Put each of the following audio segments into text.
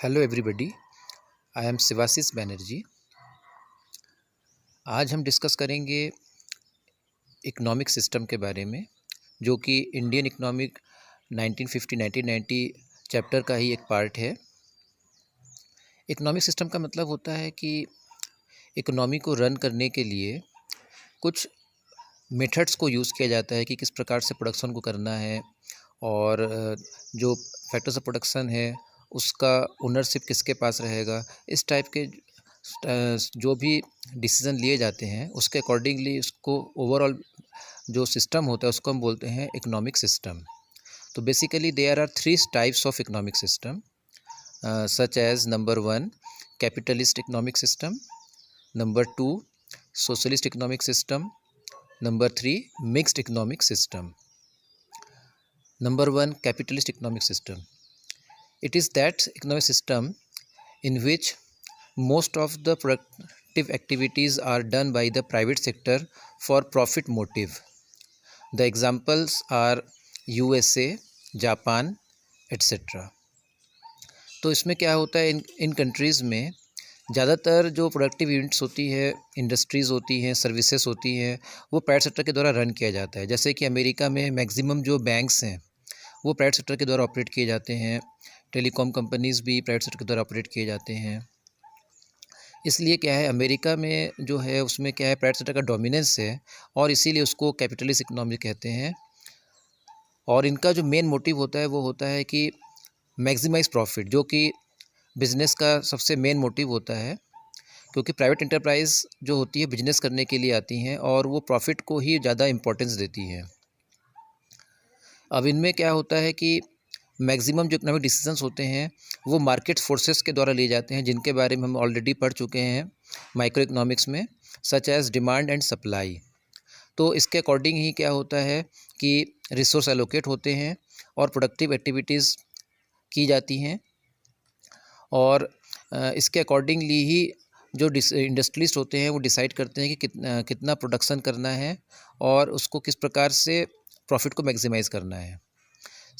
Hello everybody, I am Shivashish Banerjee. आज हम discuss करेंगे इकोनॉमिक सिस्टम के बारे में, जो कि इंडियन इकोनॉमिक 1950-1990 चैप्टर का ही एक पार्ट है। इकोनॉमिक सिस्टम का मतलब होता है कि इकोनॉमी को रन करने के लिए कुछ मेथड्स को यूज़ किया जाता है कि किस प्रकार से प्रोडक्शन को करना है, और जो फैक्टर्स ऑफ प्रोडक्शन है उसका ओनरशिप किसके पास रहेगा। इस टाइप के जो भी डिसीज़न लिए जाते हैं उसके अकॉर्डिंगली उसको ओवरऑल जो सिस्टम होता है उसको हम बोलते हैं इकोनॉमिक सिस्टम। तो basically there are three types of economic system, such as number 1 capitalist economic system, number 2 socialist economic system, number 3 mixed economic system. Number 1 capitalist economic system. It is that economic system in which most of the productive activities are done by the private sector for profit motive. The examples are USA, Japan etc. तो इसमें क्या होता है, इन countries में ज़्यादातर जो productive units होती है, इंडस्ट्रीज़ होती हैं, सर्विसेज होती हैं, वो प्राइवेट सेक्टर के द्वारा रन किया जाता है। जैसे कि अमेरिका में मैक्सिमम जो बैंक्स हैं वो प्राइवेट सेक्टर के द्वारा ऑपरेट किए जाते हैं। टेलीकॉम कंपनीज़ भी प्राइवेट सेक्टर के द्वारा ऑपरेट किए जाते हैं। इसलिए क्या है, अमेरिका में जो है उसमें क्या है, प्राइवेट सेक्टर का डोमिनेंस है और इसीलिए उसको कैपिटलिस्ट इकोनॉमी कहते हैं। और इनका जो मेन मोटिव होता है वो होता है कि मैक्सिमाइज प्रॉफिट, जो कि बिज़नेस का सबसे मेन मोटिव होता है, क्योंकि प्राइवेट इंटरप्राइज जो होती है बिजनेस करने के लिए आती हैं और वो प्रॉफिट को ही ज़्यादा इम्पोर्टेंस देती हैं। अब इनमें क्या होता है कि मैक्सिमम जो इकोनॉमिक डिसीजंस होते हैं वो मार्केट फोर्सेस के द्वारा लिए जाते हैं, जिनके बारे में हम ऑलरेडी पढ़ चुके हैं माइक्रो इकोनॉमिक्स में, such as demand and supply. तो इसके अकॉर्डिंग ही क्या होता है कि रिसोर्स एलोकेट होते हैं और प्रोडक्टिव एक्टिविटीज़ की जाती हैं, और इसके अकॉर्डिंगली ही जो इंडस्ट्रियलिस्ट होते हैं वो डिसाइड करते हैं कि कितना प्रोडक्शन करना है और उसको किस प्रकार से प्रॉफिट को मैक्सिमाइज़ करना है।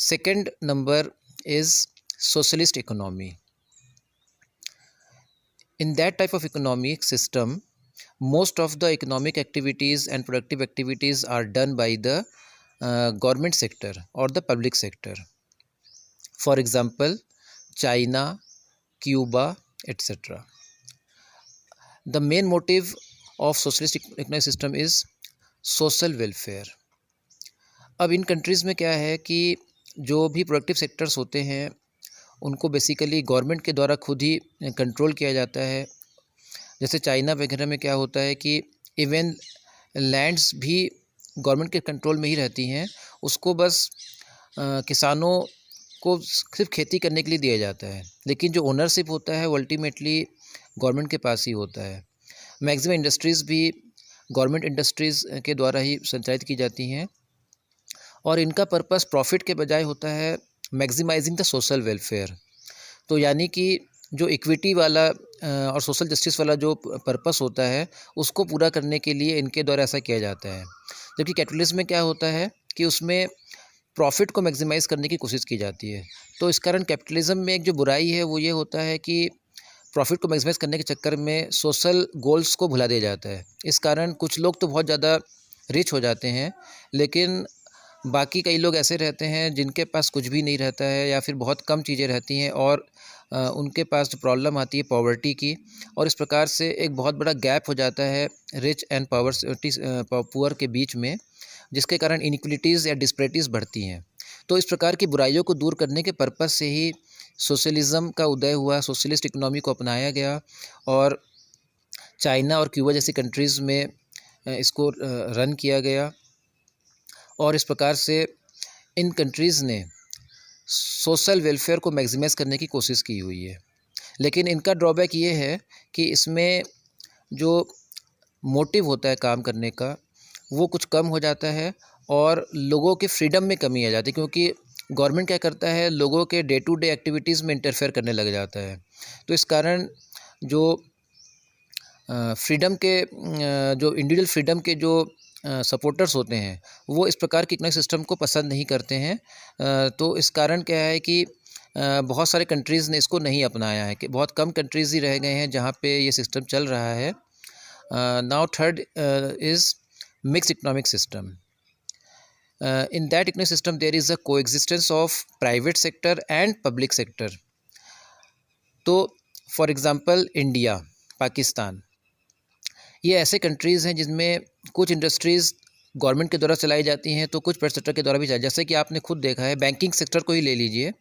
Second number is socialist economy. In that type of economic system, most of the economic activities and productive activities are done by the government sector or the public sector. For example, China, Cuba, etc. The main motive of socialist economic system is social welfare. अब इन countries में क्या है कि जो भी productive sectors होते हैं उनको बेसिकली गवर्नमेंट के द्वारा खुद ही कंट्रोल किया जाता है। जैसे चाइना वगैरह में क्या होता है कि इवन लैंड्स भी गवर्नमेंट के कंट्रोल में ही रहती हैं, उसको बस किसानों को सिर्फ खेती करने के लिए दिया जाता है, लेकिन जो ओनरशिप होता है वो अल्टीमेटली गवर्नमेंट के पास ही होता है। मैक्सिमम इंडस्ट्रीज़ भी गवर्नमेंट इंडस्ट्रीज़ के द्वारा ही संचालित की जाती हैं और इनका पर्पस प्रॉफिट के बजाय होता है मैक्सिमाइजिंग द सोशल वेलफेयर। तो यानी कि जो इक्विटी वाला और सोशल जस्टिस वाला जो पर्पस होता है उसको पूरा करने के लिए इनके द्वारा ऐसा किया जाता है। जबकि कैपिटलिज्म में क्या होता है कि उसमें प्रॉफिट को मैक्सिमाइज़ करने की कोशिश की जाती है। तो इस कारण कैपिटलिज्म में एक जो बुराई है वो ये होता है कि प्रॉफिट को मैक्सिमाइज़ करने के चक्कर में सोशल गोल्स को भुला दिया जाता है। इस कारण कुछ लोग तो बहुत ज़्यादा रिच हो जाते हैं, लेकिन बाकी कई लोग ऐसे रहते हैं जिनके पास कुछ भी नहीं रहता है या फिर बहुत कम चीज़ें रहती हैं, और उनके पास जो प्रॉब्लम आती है पॉवर्टी की, और इस प्रकार से एक बहुत बड़ा गैप हो जाता है रिच एंड पुअर के बीच में, जिसके कारण इनइक्वलिटीज़ या डिस्पैरिटीज़ बढ़ती हैं। तो इस प्रकार की बुराइयों को दूर करने के पर्पस से ही सोशलिज़म का उदय हुआ, सोशलिस्ट इकोनॉमी को अपनाया गया, और चाइना और क्यूबा जैसी कंट्रीज़ में इसको रन किया गया। और इस प्रकार से इन कंट्रीज़ ने सोशल वेलफेयर को मैक्सिमाइज़ करने की कोशिश की हुई है। लेकिन इनका ड्रॉबैक ये है कि इसमें जो मोटिव होता है काम करने का वो कुछ कम हो जाता है और लोगों के फ्रीडम में कमी आ जाती है, क्योंकि गवर्नमेंट क्या करता है, लोगों के डे टू डे एक्टिविटीज़ में इंटरफेयर करने लग जाता है। तो इस कारण जो फ्रीडम के जो इंडिविजुअल फ्रीडम के जो सपोर्टर्स होते हैं वो इस प्रकार के इकोनॉमिक सिस्टम को पसंद नहीं करते हैं। तो इस कारण क्या है कि बहुत सारे कंट्रीज़ ने इसको नहीं अपनाया है, कि बहुत कम कंट्रीज़ ही रह गए हैं जहाँ पे ये सिस्टम चल रहा है। Now third is mixed economic system. In that economic system there is a coexistence of private sector and public sector. तो फॉर एग्ज़ाम्पल इंडिया, पाकिस्तान, ये ऐसे कंट्रीज़ हैं जिनमें कुछ इंडस्ट्रीज़ गवर्नमेंट के द्वारा चलाई जाती हैं तो कुछ प्राइवेट सेक्टर के द्वारा भी चलाई, जैसे कि आपने खुद देखा है बैंकिंग सेक्टर को ही ले लीजिए,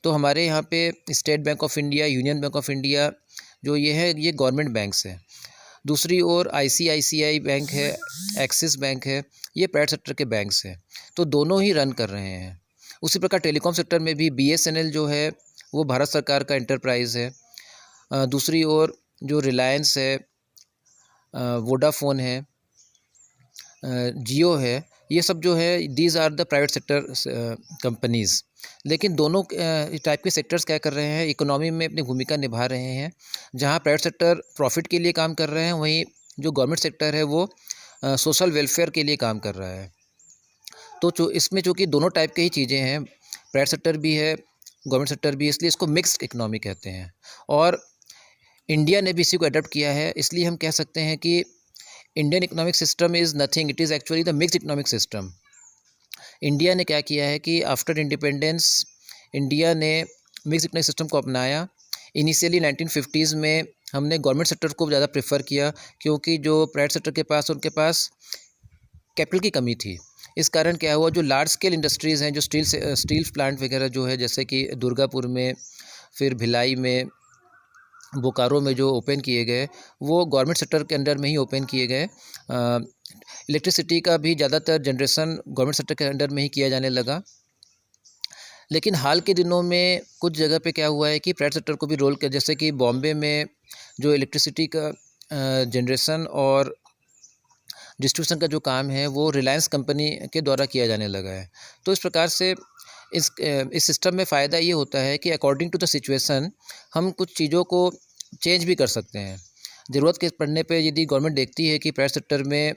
तो हमारे यहाँ पे state bank of India, union bank of India जो ये है, ये गवर्नमेंट बैंक्स हैं। दूसरी ओर आईसीआईसीआई बैंक है, एक्सिस बैंक है, ये प्राइवेट सेक्टर के बैंक्स हैं, तो दोनों ही रन कर रहे हैं। उसी प्रकार टेलीकॉम सेक्टर में भी बीएसएनएल जो है वो भारत सरकार का एंटरप्राइज़ है। दूसरी ओर जो रिलायंस है, वोडाफोन है, जियो है, ये सब जो है these are the private sector companies. लेकिन दोनों टाइप के सेक्टर्स क्या कर रहे हैं, इकोनॉमी में अपनी भूमिका निभा रहे हैं। जहाँ प्राइवेट सेक्टर प्रॉफिट के लिए काम कर रहे हैं, वहीं जो गवर्नमेंट सेक्टर है वो सोशल वेलफेयर के लिए काम कर रहा है। तो इसमें चूँकि दोनों टाइप के ही चीज़ें हैं, प्राइवेट सेक्टर भी है, गवर्नमेंट सेक्टर भी है, इसलिए इसको मिक्स्ड इकोनॉमी कहते हैं। और इंडिया ने भी इसी को अडॉप्ट किया है, इसलिए हम कह सकते हैं कि Indian economic system is nothing, it is actually the mixed economic system. India ने क्या किया है कि आफ्टर इंडिपेंडेंस इंडिया ने मिक्स्ड इकोनॉमिक सिस्टम को अपनाया। इनिशियली 1950s में हमने गवर्नमेंट सेक्टर को ज़्यादा प्रेफर किया, क्योंकि जो प्राइवेट सेक्टर के पास, उनके पास कैपिटल की कमी थी। इस कारण क्या हुआ, जो लार्ज स्केल इंडस्ट्रीज़ हैं, जो स्टील प्लांट वगैरह जो है, जैसे कि दुर्गापुर में, फिर भिलाई में, बोकारो में जो ओपन किए गए, वो गवर्नमेंट सेक्टर के अंडर में ही ओपन किए गए। इलेक्ट्रिसिटी का भी ज़्यादातर जनरेशन गवर्नमेंट सेक्टर के अंडर में ही किया जाने लगा। लेकिन हाल के दिनों में कुछ जगह पे क्या हुआ है कि प्राइवेट सेक्टर को भी रोल किया, जैसे कि बॉम्बे में जो इलेक्ट्रिसिटी का जनरेशन और डिस्ट्रीब्यूशन का जो काम है वो रिलायंस कंपनी के द्वारा किया जाने लगा है। तो इस प्रकार से इस सिस्टम में फ़ायदा ये होता है कि अकॉर्डिंग टू द सिचुएशन हम कुछ चीज़ों को चेंज भी कर सकते हैं। ज़रूरत के पड़ने पे यदि गवर्नमेंट देखती है कि प्राइवेट सेक्टर में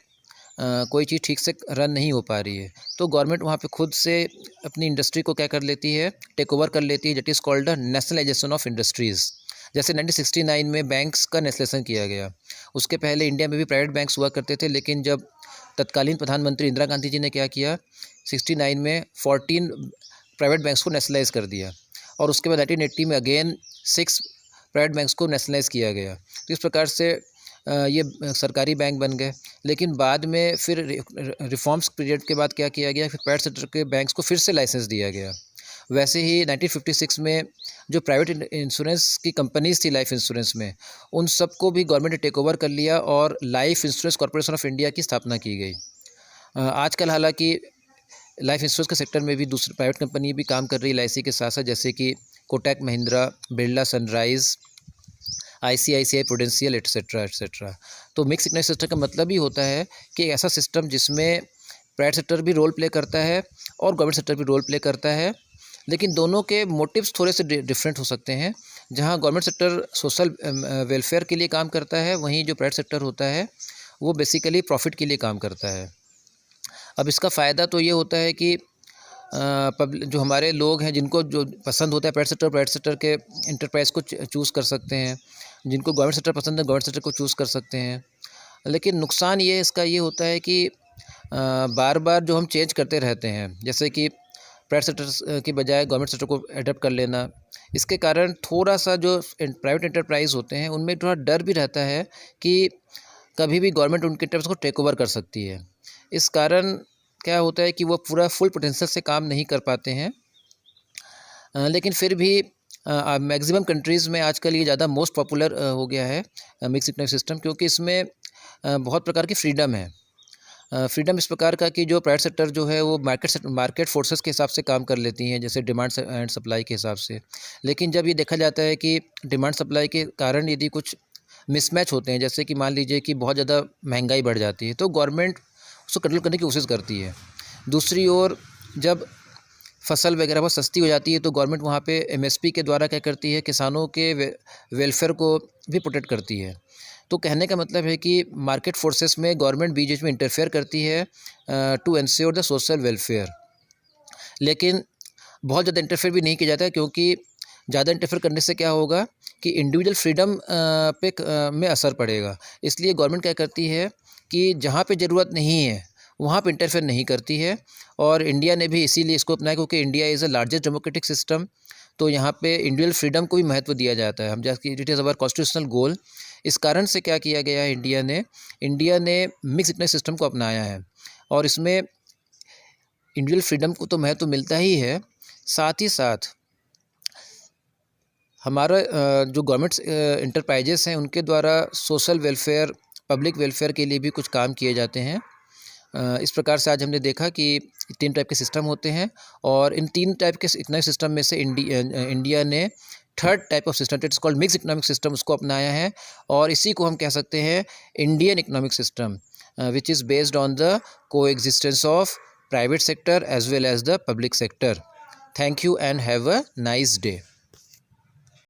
कोई चीज़ ठीक से रन नहीं हो पा रही है, तो गवर्नमेंट वहाँ पे खुद से अपनी इंडस्ट्री को क्या कर लेती है, टेक ओवर कर लेती है, that is called the nationalisation of industries. जैसे 1969 में बैंक्स का नेशनलाइजेशन किया गया। उसके पहले इंडिया में भी प्राइवेट बैंक्स हुआ करते थे, लेकिन जब तत्कालीन प्रधानमंत्री इंदिरा गांधी जी ने क्या किया, 69 में 14 प्राइवेट बैंक्स को नेशनलाइज कर दिया, और उसके बाद 1980 में अगेन 6 प्राइवेट बैंक्स को नेशनलाइज किया गया। तो इस प्रकार से ये सरकारी बैंक बन गए। लेकिन बाद में फिर रिफॉर्म्स पीरियड के बाद क्या किया गया, फिर प्राइवेट सेक्टर के बैंक्स को फिर से लाइसेंस दिया गया। वैसे ही 1956 में जो प्राइवेट इंश्योरेंस की कंपनीज थी लाइफ इंश्योरेंस में, उन सबको भी गवर्नमेंट ने टेक ओवर कर लिया और life insurance corporation of India की स्थापना की गई। आजकल हालांकि लाइफ इंश्योरेंस के सेक्टर में भी दूसरी प्राइवेट कंपनी भी काम कर रही है एलआईसी के साथ साथ, जैसे कि Kotak Mahindra, Birla sunrise, ICICI prudential etcetera etcetera. तो मिक्स इकोनॉमिक सिस्टम का मतलब ही होता है कि ऐसा सिस्टम जिसमें प्राइवेट सेक्टर भी रोल प्ले करता है और गवर्नमेंट सेक्टर भी रोल प्ले करता है, लेकिन दोनों के मोटिव्स थोड़े से डिफरेंट हो सकते हैं। जहां गवर्नमेंट सेक्टर सोशल वेलफेयर के लिए काम करता है, वहीं जो प्राइवेट सेक्टर होता है वो बेसिकली प्रॉफिट के लिए काम करता है। अब इसका फ़ायदा तो ये होता है कि जो हमारे लोग हैं, जिनको जो पसंद होता है प्राइवेट सेक्टर के इंटरप्राइज को चूज़ कर सकते हैं, जिनको गवर्नमेंट सेक्टर पसंद है गवर्नमेंट सेक्टर को चूज़ कर सकते हैं। लेकिन नुकसान ये इसका ये होता है कि बार बार जो हम चेंज करते रहते हैं, जैसे कि प्राइवेट सेक्टर की बजाय गवर्नमेंट सेक्टर को अडॉप्ट कर लेना, इसके कारण थोड़ा सा जो प्राइवेट एंटरप्राइज होते हैं उनमें थोड़ा डर भी रहता है कि कभी भी गवर्नमेंट उनके इंटरेस्ट को टेक ओवर कर सकती है। इस कारण क्या होता है कि वो पूरा फुल पोटेंशियल से काम नहीं कर पाते हैं। लेकिन फिर भी मैक्सिमम कंट्रीज़ में आजकल ये ज़्यादा मोस्ट पॉपुलर हो गया है मिक्स इकोनॉमिक सिस्टम, क्योंकि इसमें बहुत प्रकार की फ्रीडम है। फ्रीडम इस प्रकार का कि जो प्राइवेट सेक्टर जो है वो मार्केट फोर्सेस के हिसाब से काम कर लेती हैं, जैसे डिमांड एंड सप्लाई के हिसाब से। लेकिन जब ये देखा जाता है कि डिमांड सप्लाई के कारण यदि कुछ मिसमैच होते हैं, जैसे कि मान लीजिए कि बहुत ज़्यादा महंगाई बढ़ जाती है, तो गवर्नमेंट उसको कंट्रोल करने की कोशिश करती है। दूसरी ओर जब फसल वगैरह बहुत सस्ती हो जाती है, तो गवर्नमेंट वहाँ पे एमएसपी के द्वारा क्या करती है, किसानों के वेलफेयर को भी प्रोटेक्ट करती है। तो कहने का मतलब है कि मार्केट फोर्सेस में गवर्नमेंट बीच में इंटरफेयर करती है to ensure the social welfare. लेकिन बहुत ज़्यादा इंटरफेयर भी नहीं किया जाता है, क्योंकि ज़्यादा इंटरफेयर करने से क्या होगा कि इंडिविजुअल फ्रीडम में असर पड़ेगा। इसलिए गवर्नमेंट क्या करती है कि जहाँ पे ज़रूरत नहीं है वहाँ पे इंटरफेयर नहीं करती है। और इंडिया ने भी इसीलिए इसको अपनाया क्योंकि India is the largest democratic system. तो यहाँ पे इंडिविजुअल फ्रीडम को भी महत्व दिया जाता है। हम जैसे इट इज़ अवर कॉन्स्टिट्यूशनल गोल। इस कारण से क्या किया गया है, इंडिया ने मिक्स इकोनॉमिक सिस्टम को अपनाया है और इसमें इंडिविजुअल फ्रीडम को तो महत्व मिलता ही है, साथ ही साथ हमारा जो गवर्नमेंट इंटरप्राइजेस हैं उनके द्वारा सोशल वेलफेयर, पब्लिक वेलफेयर के लिए भी कुछ काम किए जाते हैं। इस प्रकार से आज हमने देखा कि 3 टाइप के सिस्टम होते हैं और इन 3 टाइप के इकोनॉमिक सिस्टम में से इंडिया ने third type of system, it's called mix economic system, उसको अपनाया है। और इसी को हम कह सकते हैं Indian economic system, which is based on the coexistence of private sector as well as the public sector. Thank you and have a nice day.